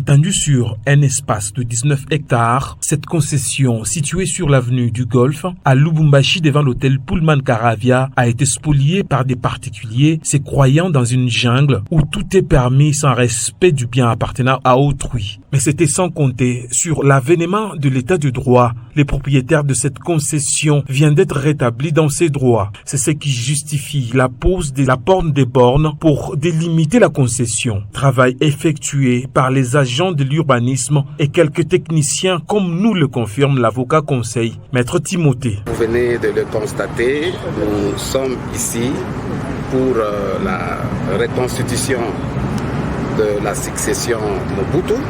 Étendue sur un espace de 19 hectares, cette concession située sur l'avenue du Golfe, à Lubumbashi devant l'hôtel Pullman Caravia, a été spoliée par des particuliers se croyant dans une jungle où tout est permis sans respect du bien appartenant à autrui. Mais c'était sans compter sur l'avènement de l'état de droit. Les propriétaires de cette concession viennent d'être rétablis dans ses droits. C'est ce qui justifie la pose de la borne des bornes pour délimiter la concession. Travail effectué par les agents de l'urbanisme et quelques techniciens, comme nous le confirme l'avocat conseil, Maître Timothée. Vous venez de le constater, nous sommes ici pour la reconstitution de la succession Mobutu,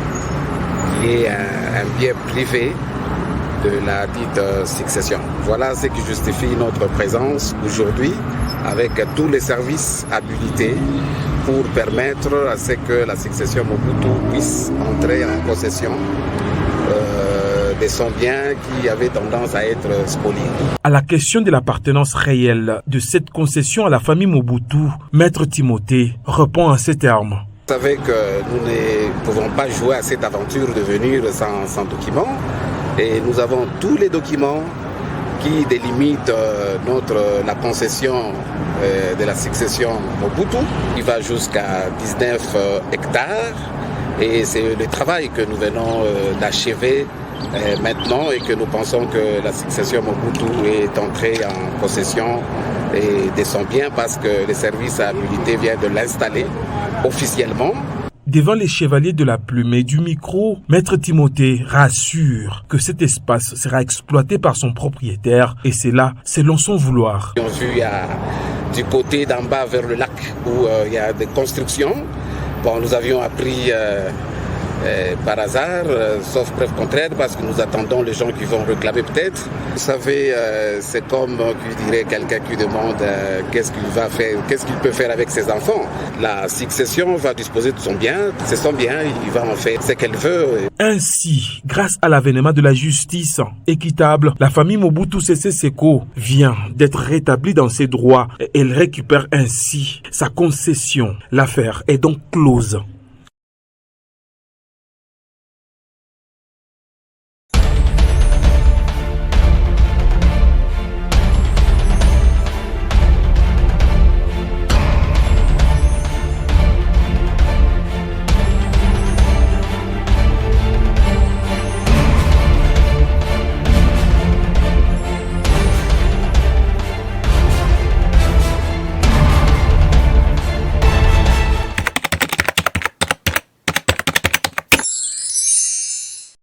qui est un bien privé de la dite succession. Voilà ce qui justifie notre présence aujourd'hui avec tous les services habilités pour permettre à ce que la succession Mobutu puisse entrer en possession de son bien qui avait tendance à être spolié. À la question de l'appartenance réelle de cette concession à la famille Mobutu, Maître Timothée répond en ces termes. Vous savez que nous ne pouvons pas jouer à cette aventure de venir sans documents. Et nous avons tous les documents qui délimitent la concession de la succession Mobutu, qui va jusqu'à 19 hectares. Et c'est le travail que nous venons d'achever maintenant et que nous pensons que la succession Mobutu est entrée en possession de son bien parce que les services habilités viennent de l'installer officiellement. Devant les chevaliers de la plume et du micro, Maître Timothée rassure que cet espace sera exploité par son propriétaire et c'est là, selon son vouloir. On a vu du côté d'en bas vers le lac où il y a des constructions. Bon, nous avions appris par hasard, sauf preuve contraire, parce que nous attendons les gens qui vont réclamer peut-être. Vous savez, c'est comme qui dirait quelqu'un qui demande qu'est-ce qu'il va faire, qu'est-ce qu'il peut faire avec ses enfants. La succession va disposer de son bien, c'est son bien, il va en faire ce qu'elle veut. Ainsi, grâce à l'avènement de la justice équitable, la famille Mobutu Sese Seko vient d'être rétablie dans ses droits et elle récupère ainsi sa concession. L'affaire est donc close.